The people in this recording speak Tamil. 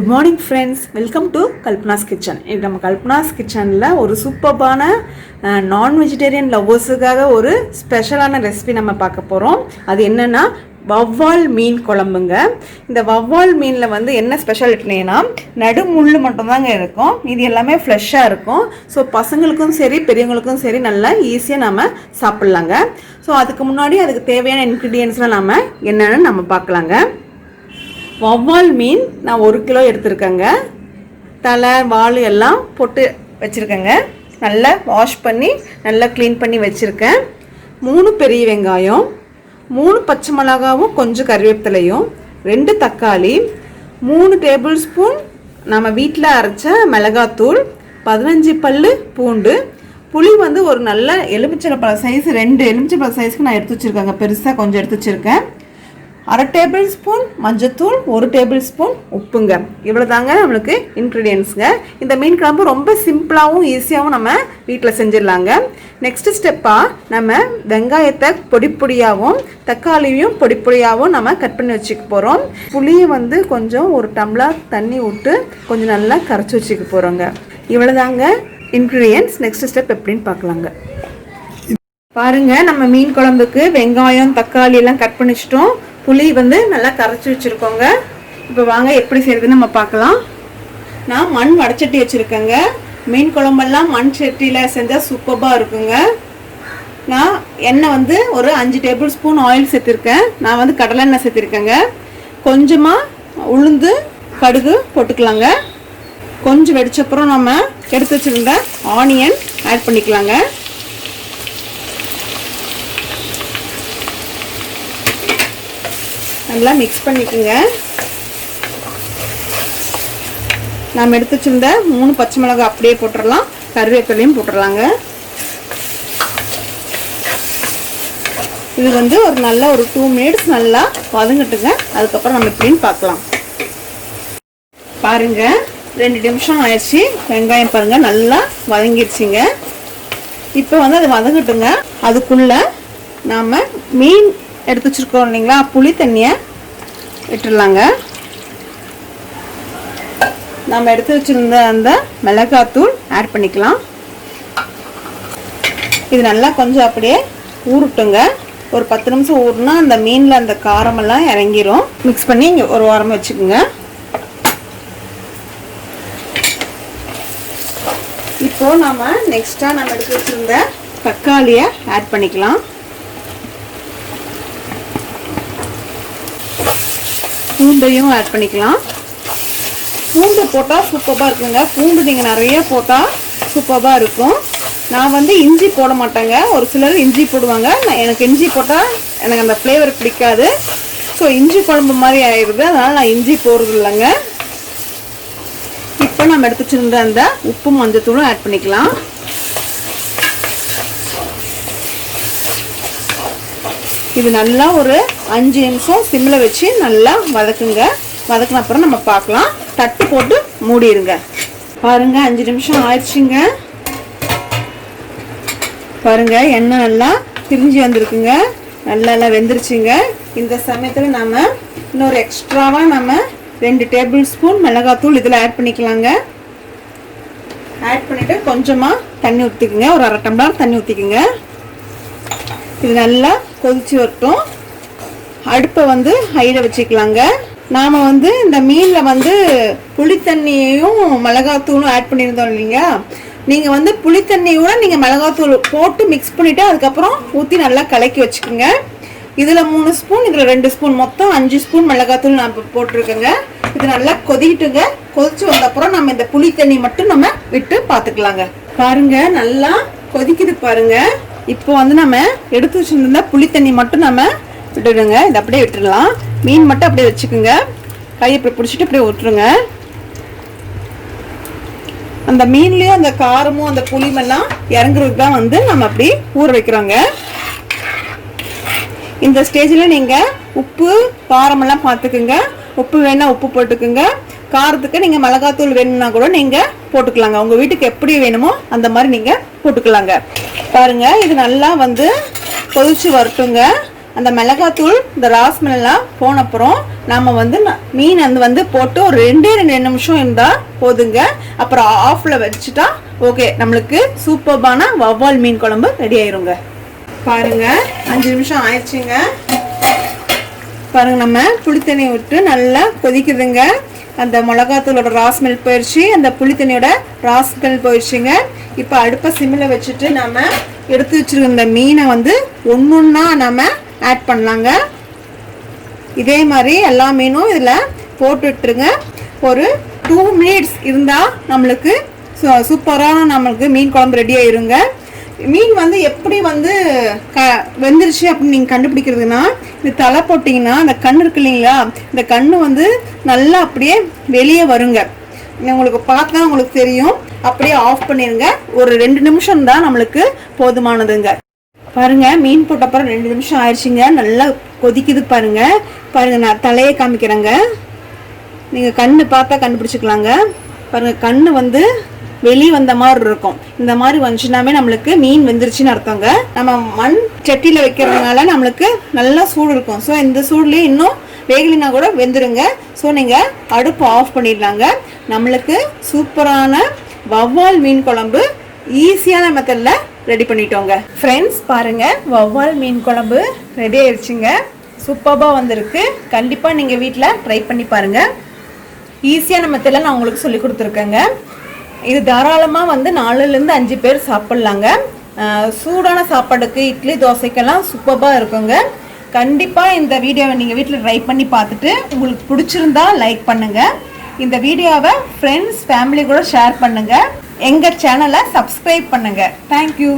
Good morning friends, welcome to Kalpana's Kitchen. In நம்ம Kalpana's Kitchenல ஒரு சூப்பரான நான் வெஜிடேரியன் லவ்வர்ஸுக்காக ஒரு ஸ்பெஷலான ரெசிபி நம்ம பார்க்க போறோம். அது என்னன்னா வவ்வால் மீன் குழம்புங்க. இந்த வவ்வால் மீன்ல வந்து என்ன ஸ்பெஷாலிட்டினா நடு முள்ளு மட்டும் தாங்க இருக்கும். இது எல்லாமே ஃப்ரெஷ்ஷா இருக்கும். ஸோ பசங்களுக்கும் சரி பெரியவங்களுக்கும் சரி நல்லா ஈஸியாக நம்ம சாப்பிட்லாங்க. ஸோ அதுக்கு முன்னாடி அதுக்கு தேவையான இன்க்ரீடியன்ஸ்லாம் நம்ம என்னென்னு நம்ம பார்க்கலாங்க. வவ்வால் மீன் நான் 1 கிலோ எடுத்துருக்கேங்க. தலை வால் எல்லாம் போட்டு வச்சுருக்கேங்க. நல்லா வாஷ் பண்ணி நல்லா க்ளீன் பண்ணி வச்சுருக்கேன். 3 பெரிய வெங்காயம், 3 பச்சை மிளகாவும் கொஞ்சம் கறிவேப்பிலையும், 2 தக்காளி, 3 டேபிள் ஸ்பூன் நம்ம வீட்டில் அரைச்ச மிளகாத்தூள், 15 பல்லு பூண்டு, புளி வந்து ஒரு நல்ல எலுமிச்சைப்பழ சைஸ் 2 எலுமிச்சைப்பழ சைஸ்க்கு நான் எடுத்து வச்சுருக்கேங்க. பெருசாக கொஞ்சம் எடுத்து வச்சுருக்கேன். 1/2 டேபிள் ஸ்பூன் மஞ்சத்தூள், 1 டேபிள் ஸ்பூன் உப்புங்க. இவ்வளோ தாங்க நம்மளுக்கு இன்க்ரீடியன்ஸுங்க. இந்த மீன் குழம்பு ரொம்ப சிம்பிளாகவும் ஈஸியாகவும் நம்ம வீட்டில் செஞ்சிடலாங்க. நெக்ஸ்ட் ஸ்டெப்பாக நம்ம வெங்காயத்தை பொடி பொடியாகவும் தக்காளியும் பொடி பொடியாகவும் நம்ம கட் பண்ணி வச்சுக்க போகிறோம். புளியை வந்து கொஞ்சம் 1 டம்ளர் தண்ணி விட்டு கொஞ்சம் நல்லா கரைச்சி வச்சுக்க போகிறோங்க. இவ்வளோ தாங்க இன்க்ரீடியன்ஸ். நெக்ஸ்ட் ஸ்டெப் எப்படின்னு பார்க்கலாங்க. பாருங்க, நம்ம மீன் குழம்புக்கு வெங்காயம் தக்காளி எல்லாம் கட் பண்ணி வச்சிட்டோம். புளி வந்து நல்லா கரைச்சி வச்சுருக்கோங்க. இப்போ வாங்க எப்படி செய்யறதுன்னு நம்ம பார்க்கலாம். நான் மண் வடச்சட்டி வச்சுருக்கேங்க. மீன் குழம்பெல்லாம் மண் சட்டியில் செஞ்சால் சூப்பராக இருக்குங்க. நான் எண்ணெய் வந்து ஒரு 5 டேபிள் ஸ்பூன் ஆயில் சேர்த்துருக்கேன். நான் வந்து கடலெண்ணெய் சேர்த்துருக்கேங்க. கொஞ்சமாக உளுந்து கடுகு போட்டுக்கலாங்க. கொஞ்சம் வெடிச்சப்புறம் நம்ம எடுத்து வச்சுருந்த ஆனியன் ஆட் பண்ணிக்கலாங்க. நல்லா மிக்ஸ் பண்ணிக்கோங்க. நாம் எடுத்து வச்சிருந்த 3 பச்சை மிளகாய் அப்படியே போட்டுடலாம். கருவேப்பிலையும் போட்டுடலாங்க. இது வந்து ஒரு நல்ல ஒரு 2 மினிட்ஸ் நல்லா வதங்கட்டுங்க. அதுக்கப்புறம் நம்ம எப்படின்னு பார்க்கலாம். பாருங்க, 2 நிமிஷம் ஆயிடுச்சு. வெங்காயம் பாருங்க நல்லா வதங்கிடுச்சிங்க. இப்போ வந்து அது வதங்கட்டுங்க. அதுக்குள்ள நாம் மீன் எடுத்து வச்சுருக்கோம் இல்லைங்களா, புளி தண்ணியை விட்டுடலாங்க. நம்ம எடுத்து வச்சுருந்த அந்த மிளகாத்தூள் ஆட் பண்ணிக்கலாம். இது நல்லா கொஞ்சம் அப்படியே ஊறட்டுங்க. ஒரு 10 நிமிஷம் ஊறுனா அந்த மீனில் அந்த காரமெல்லாம் இறங்கிரும். மிக்ஸ் பண்ணி இங்கே ஒரு வாரமாக வச்சுக்கோங்க. இப்போது நம்ம நெக்ஸ்ட்டாக நம்ம எடுத்து வச்சுருந்த தக்காளியை ஆட் பண்ணிக்கலாம். பூண்டையும் ஆட் பண்ணிக்கலாம். பூண்டு போட்டால் சூப்பராக இருக்குங்க. பூண்டு நீங்கள் நிறைய போட்டால் சூப்பராக இருக்கும். நான் வந்து இஞ்சி போட மாட்டேங்க. ஒரு சிலர் இஞ்சி போடுவாங்க. எனக்கு இஞ்சி போட்டால் எனக்கு அந்த ஃப்ளேவர் பிடிக்காது. ஸோ இஞ்சி குழம்பு மாதிரி ஆயிடுது. அதனால் நான் இஞ்சி போடுறது இல்லைங்க. இப்போ நம்ம எடுத்து வச்சுருந்த அந்த உப்பு மஞ்சத்தூளும் ஆட் பண்ணிக்கலாம். இது நல்லா ஒரு 5 நிமிஷம் சிம்மில் வச்சு நல்லா வதக்குங்க. வதக்கின அப்புறம் நம்ம பார்க்கலாம். தட்டு போட்டு மூடிடுங்க. பாருங்க, 5 நிமிஷம் ஆயிடுச்சுங்க. பாருங்க, எண்ணெய் நல்லா பிரிஞ்சு வந்திருக்குங்க. நல்லா வெந்துருச்சுங்க. இந்த சமயத்தில் நம்ம இன்னொரு எக்ஸ்ட்ராவாக நம்ம 2 டேபிள் ஸ்பூன் மிளகாத்தூள் இதில் ஆட் பண்ணிக்கலாங்க. ஆட் பண்ணிவிட்டு கொஞ்சமாக தண்ணி ஊற்றிக்குங்க. ஒரு 1/2 டம்ளர் தண்ணி ஊற்றிக்குங்க. இது நல்லா கொதிச்சு வரட்டும். அடுப்பை வந்து ஹையில் வச்சுக்கலாங்க. நாம் வந்து இந்த மீனில் வந்து புளித்தண்ணியையும் மிளகாத்தூளும் ஆட் பண்ணியிருந்தோம் இல்லைங்க. நீங்கள் வந்து புளித்தண்ணியோட நீங்கள் மிளகாத்தூள் போட்டு மிக்ஸ் பண்ணிவிட்டு அதுக்கப்புறம் ஊற்றி நல்லா கலக்கி வச்சுக்கோங்க. இதில் 3 ஸ்பூன், இதில் 2 ஸ்பூன், மொத்தம் 5 ஸ்பூன் மிளகாத்தூள் நான் போட்டிருக்கேங்க. இது நல்லா கொதிக்கிட்டுங்க. கொதிச்சு வந்தப்புறம் நம்ம இந்த புளித்தண்ணி மட்டும் நம்ம விட்டு பார்த்துக்கலாங்க. பாருங்க, நல்லா கொதிக்குது பாருங்க. இப்போ வந்து நம்ம எடுத்து வச்சுருந்தா புளி தண்ணி மட்டும் நம்ம விட்டுடுங்க. இதை அப்படியே விட்டுடலாம். மீன் மட்டும் அப்படியே வச்சுக்கோங்க. கையை இப்படி பிடிச்சிட்டு அப்படியே விட்டுருங்க. அந்த மீன்லேயும் அந்த காரமும் அந்த புளிமெல்லாம் இறங்குறதுக்கு தான் வந்து நம்ம அப்படி ஊற வைக்கிறோங்க. இந்த ஸ்டேஜில் நீங்கள் உப்பு காரமெல்லாம் பார்த்துக்குங்க. உப்பு வேணால் உப்பு போட்டுக்குங்க. காரத்துக்கு நீங்கள் மிளகாத்தூள் வேணும்னா கூட நீங்கள் போட்டுக்கலாங்க. உங்கள் வீட்டுக்கு எப்படி வேணுமோ அந்த மாதிரி நீங்கள் போட்டுக்கலாங்க. பாருங்க, இது நல்லா வந்து கொதிச்சு வரட்டுங்க. அந்த மிளகாத்தூள் இந்த ராஸ்மெல்லாம் போன அப்புறம் நம்ம வந்து மீன் வந்து போட்டு ஒரு 2 நிமிஷம் இருந்தால் போதுங்க. அப்புறம் ஆஃப்ல வச்சுட்டா ஓகே, நம்மளுக்கு சூப்பர்பான வவ்வால் மீன் குழம்பு ரெடி ஆயிருங்க. பாருங்க 5 நிமிஷம் ஆயிடுச்சுங்க. பாருங்க நம்ம புளி தண்ணி விட்டு நல்லா கொதிக்குதுங்க. அந்த மிளகாத்தூளோட ராஸ்மெல் போயிடுச்சு, அந்த புளி தண்ணியோட ராஸ்மெல் போயிடுச்சுங்க. இப்போ அடுப்பை சிம்மில் வச்சுட்டு நம்ம எடுத்து வச்சிருக்க இந்த மீனை வந்து ஒன்றா நம்ம ஆட் பண்ணலாங்க. இதே மாதிரி எல்லா மீனும் இதில் போட்டுட்டுருங்க. ஒரு 2 மினிட்ஸ் இருந்தால் நம்மளுக்கு சூப்பரான நம்மளுக்கு மீன் குழம்பு ரெடி ஆயிருங்க. மீன் வந்து எப்படி வந்து வெந்துருச்சு அப்படின்னு நீங்கள் கண்டுபிடிக்கிறதுனா, இந்த தலை போட்டிங்கன்னா அந்த கண் இருக்கு இல்லைங்களா, இந்த கண் வந்து நல்லா அப்படியே வெளியே வருங்க. உங்களுக்கு பார்த்தா உங்களுக்கு தெரியும். அப்படியே ஆஃப் பண்ணிடுங்க. ஒரு 2 நிமிஷம் தான் நம்மளுக்கு போதுமானதுங்க. பாருங்க மீன் போட்ட அப்புறம் 2 நிமிஷம் ஆயிடுச்சுங்க. நல்லா கொதிக்குது பாருங்க. பாருங்க நான் தலையை காமிக்கிறேங்க. நீங்கள் கண்ணு பார்த்தா கண்டுபிடிச்சிக்கலாங்க. பாருங்க கண்ணு வந்து வெளியே வந்த மாதிரி இருக்கும். இந்த மாதிரி வந்துச்சுனாமே நம்மளுக்கு மீன் வெந்துருச்சுன்னு அர்த்தங்க. நம்ம மண் சட்டியில் வைக்கிறதுனால நம்மளுக்கு நல்லா சூடு இருக்கும். ஸோ இந்த சூடுலேயே இன்னும் வேகலினா கூட வெந்துருங்க. ஸோ நீங்கள் அடுப்பு ஆஃப் பண்ணிடலாங்க. நம்மளுக்கு சூப்பரான வவ்வால் மீன் குழம்பு ஈஸியான மெத்தடில் ரெடி பண்ணிட்டோங்க. ஃப்ரெண்ட்ஸ் பாருங்க, வவ்வால் மீன் குழம்பு ரெடி ஆயிடுச்சுங்க. சூப்பராக வந்திருக்கு. கண்டிப்பாக நீங்கள் வீட்டில் ட்ரை பண்ணி பாருங்கள். ஈஸியான மெத்தடில் நான் உங்களுக்கு சொல்லி கொடுத்துருக்கேங்க. இது தாராளமாக வந்து 4-5 பேர் சாப்பிட்லாங்க. சூடான சாப்பாடுக்கு இட்லி தோசைக்கெல்லாம் சூப்பராக இருக்குங்க. கண்டிப்பாக இந்த வீடியோவை நீங்கள் வீட்டில் ட்ரை பண்ணி பார்த்துட்டு உங்களுக்கு பிடிச்சிருந்தா லைக் பண்ணுங்கள். இந்த வீடியோவை ஃப்ரெண்ட்ஸ் ஃபேமிலி கூட ஷேர் பண்ணுங்கள். எங்கள் சேனலை சப்ஸ்கிரைப் பண்ணுங்கள். தேங்க்யூ.